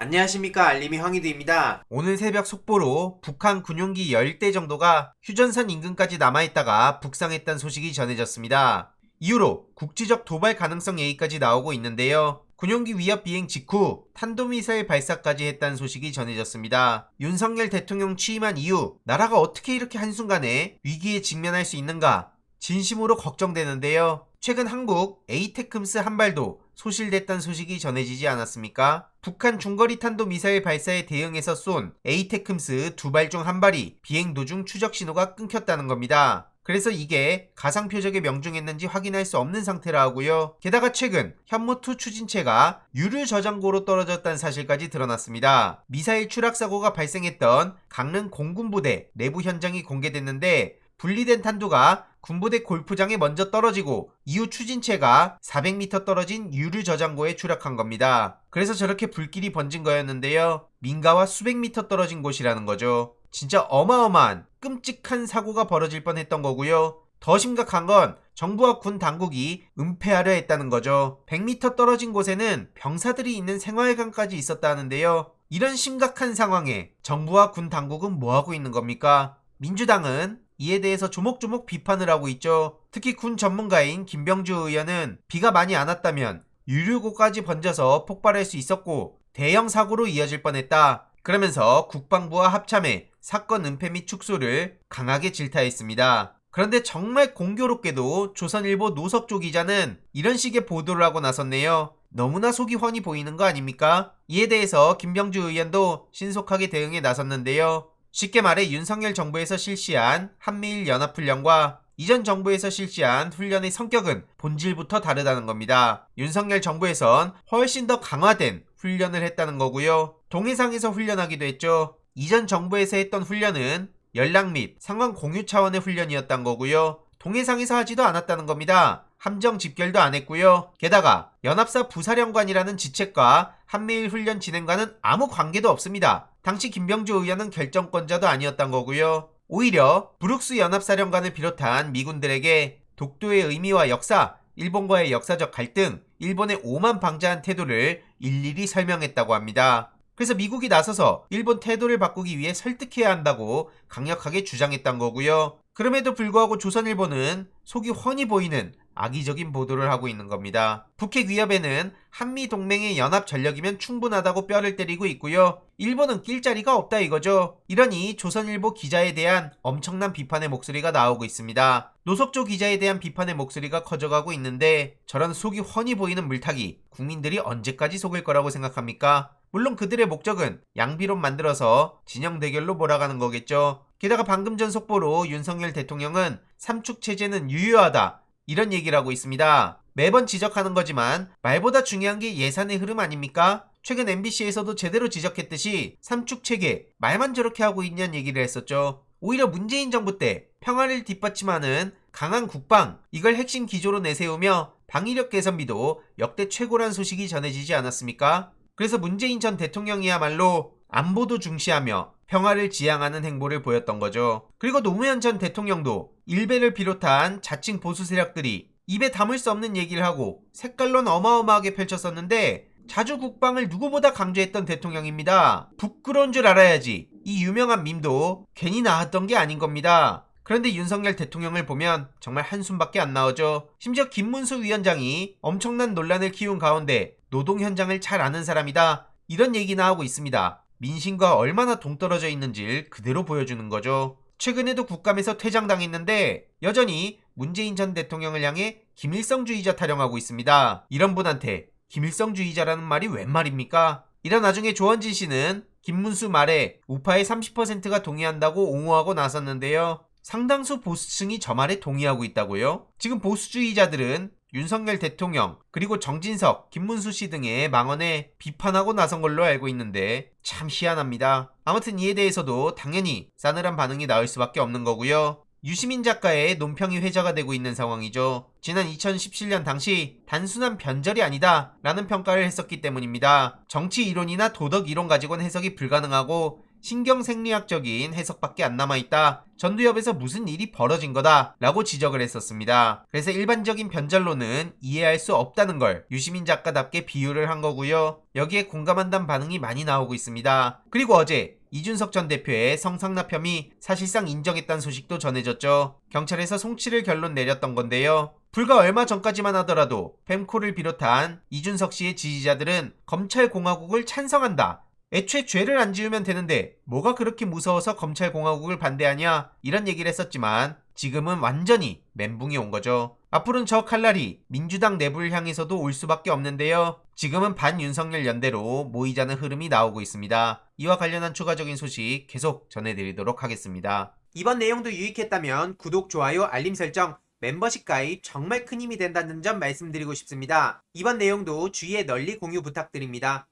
안녕하십니까, 알림이 황희두입니다. 오늘 새벽 속보로 북한 군용기 10대 정도가 휴전선 인근까지 남아있다가 북상했다는 소식이 전해졌습니다. 이후로 국지적 도발 가능성 얘기까지 나오고 있는데요. 군용기 위협 비행 직후 탄도미사일 발사까지 했다는 소식이 전해졌습니다. 윤석열 대통령 취임한 이후 나라가 어떻게 이렇게 한순간에 위기에 직면할 수 있는가 진심으로 걱정되는데요. 최근 한국 에이테크스 한 발도 소실됐다는 소식이 전해지지 않았습니까? 북한 중거리 탄도 미사일 발사에 대응해서 쏜 에이테크스 두 발 중 한 발이 비행 도중 추적 신호가 끊겼다는 겁니다. 그래서 이게 가상 표적에 명중했는지 확인할 수 없는 상태라 하고요. 게다가 최근 현무2 추진체가 유류 저장고로 떨어졌다는 사실까지 드러났습니다. 미사일 추락 사고가 발생했던 강릉 공군부대 내부 현장이 공개됐는데 분리된 탄두가 군부대 골프장에 먼저 떨어지고 이후 추진체가 400m 떨어진 유류 저장고에 추락한 겁니다. 그래서 저렇게 불길이 번진 거였는데요. 민가와 수백 미터 떨어진 곳이라는 거죠. 진짜 어마어마한 끔찍한 사고가 벌어질 뻔했던 거고요. 더 심각한 건 정부와 군 당국이 은폐하려 했다는 거죠. 100m 떨어진 곳에는 병사들이 있는 생활관까지 있었다는데요. 이런 심각한 상황에 정부와 군 당국은 뭐하고 있는 겁니까? 민주당은 이에 대해서 조목조목 비판을 하고 있죠. 특히 군 전문가인 김병주 의원은 비가 많이 안 왔다면 유류고까지 번져서 폭발할 수 있었고 대형 사고로 이어질 뻔했다. 그러면서 국방부와 합참해 사건 은폐 및 축소를 강하게 질타했습니다. 그런데 정말 공교롭게도 조선일보 노석조 기자는 이런 식의 보도를 하고 나섰네요. 너무나 속이 훤히 보이는 거 아닙니까? 이에 대해서 김병주 의원도 신속하게 대응에 나섰는데요. 쉽게 말해 윤석열 정부에서 실시한 한미일 연합훈련과 이전 정부에서 실시한 훈련의 성격은 본질부터 다르다는 겁니다. 윤석열 정부에선 훨씬 더 강화된 훈련을 했다는 거고요. 동해상에서 훈련하기도 했죠. 이전 정부에서 했던 훈련은 연락 및 상황 공유 차원의 훈련이었던 거고요. 동해상에서 하지도 않았다는 겁니다. 함정 집결도 안 했고요. 게다가 연합사 부사령관이라는 지책과 한미일 훈련 진행과는 아무 관계도 없습니다. 당시 김병주 의원은 결정권자도 아니었던 거고요. 오히려 브룩스 연합사령관을 비롯한 미군들에게 독도의 의미와 역사, 일본과의 역사적 갈등, 일본의 오만 방자한 태도를 일일이 설명했다고 합니다. 그래서 미국이 나서서 일본 태도를 바꾸기 위해 설득해야 한다고 강력하게 주장했던 거고요. 그럼에도 불구하고 조선일보는 속이 훤히 보이는 악의적인 보도를 하고 있는 겁니다. 북핵 위협에는 한미 동맹의 연합 전력이면 충분하다고 뼈를 때리고 있고요. 일본은 낄 자리가 없다 이거죠. 이러니 조선일보 기자에 대한 엄청난 비판의 목소리가 나오고 있습니다. 노석조 기자에 대한 비판의 목소리가 커져가고 있는데 저런 속이 훤히 보이는 물타기 국민들이 언제까지 속을 거라고 생각합니까? 물론 그들의 목적은 양비론 만들어서 진영 대결로 몰아가는 거겠죠. 게다가 방금 전 속보로 윤석열 대통령은 삼축 체제는 유효하다 이런 얘기를 하고 있습니다. 매번 지적하는 거지만 말보다 중요한 게 예산의 흐름 아닙니까? 최근 MBC에서도 제대로 지적했듯이 삼축 체계 말만 저렇게 하고 있냐는 얘기를 했었죠. 오히려 문재인 정부 때 평화를 뒷받침하는 강한 국방 이걸 핵심 기조로 내세우며 방위력 개선비도 역대 최고란 소식이 전해지지 않았습니까? 그래서 문재인 전 대통령이야말로 안보도 중시하며 평화를 지향하는 행보를 보였던 거죠. 그리고 노무현 전 대통령도 일베를 비롯한 자칭 보수 세력들이 입에 담을 수 없는 얘기를 하고 색깔론 어마어마하게 펼쳤었는데 자주 국방을 누구보다 강조했던 대통령입니다. 부끄러운 줄 알아야지. 이 유명한 밈도 괜히 나왔던 게 아닌 겁니다. 그런데 윤석열 대통령을 보면 정말 한숨밖에 안 나오죠. 심지어 김문수 위원장이 엄청난 논란을 키운 가운데 노동 현장을 잘 아는 사람이다 이런 얘기나 하고 있습니다. 민심과 얼마나 동떨어져 있는지 그대로 보여주는 거죠. 최근에도 국감에서 퇴장당했는데 여전히 문재인 전 대통령을 향해 김일성주의자 타령하고 있습니다. 이런 분한테 김일성주의자라는 말이 웬 말입니까? 이런 와중에 조원진 씨는 김문수 말에 우파의 30%가 동의한다고 옹호하고 나섰는데요. 상당수 보수층이 저 말에 동의하고 있다고요? 지금 보수주의자들은 윤석열 대통령 그리고 정진석, 김문수 씨 등의 망언에 비판하고 나선 걸로 알고 있는데 참 희한합니다. 아무튼 이에 대해서도 당연히 싸늘한 반응이 나올 수밖에 없는 거고요. 유시민 작가의 논평이 회자가 되고 있는 상황이죠. 지난 2017년 당시 단순한 변절이 아니다 라는 평가를 했었기 때문입니다. 정치 이론이나 도덕 이론 가지고는 해석이 불가능하고 신경생리학적인 해석밖에 안 남아있다. 전두엽에서 무슨 일이 벌어진 거다 라고 지적을 했었습니다. 그래서 일반적인 변절로는 이해할 수 없다는 걸 유시민 작가답게 비유를 한 거고요. 여기에 공감한다는 반응이 많이 나오고 있습니다. 그리고 어제 이준석 전 대표의 성상납 혐의 사실상 인정했다는 소식도 전해졌죠. 경찰에서 송치를 결론 내렸던 건데요. 불과 얼마 전까지만 하더라도 fem코를 비롯한 이준석 씨의 지지자들은 검찰공화국을 찬성한다. 애초에 죄를 안 지으면 되는데 뭐가 그렇게 무서워서 검찰공화국을 반대하냐 이런 얘기를 했었지만 지금은 완전히 멘붕이 온 거죠. 앞으로는 저 칼날이 민주당 내부를 향해서도 올 수밖에 없는데요. 지금은 반윤석열 연대로 모이자는 흐름이 나오고 있습니다. 이와 관련한 추가적인 소식 계속 전해드리도록 하겠습니다. 이번 내용도 유익했다면 구독, 좋아요, 알림 설정, 멤버십 가입 정말 큰 힘이 된다는 점 말씀드리고 싶습니다. 이번 내용도 주위에 널리 공유 부탁드립니다.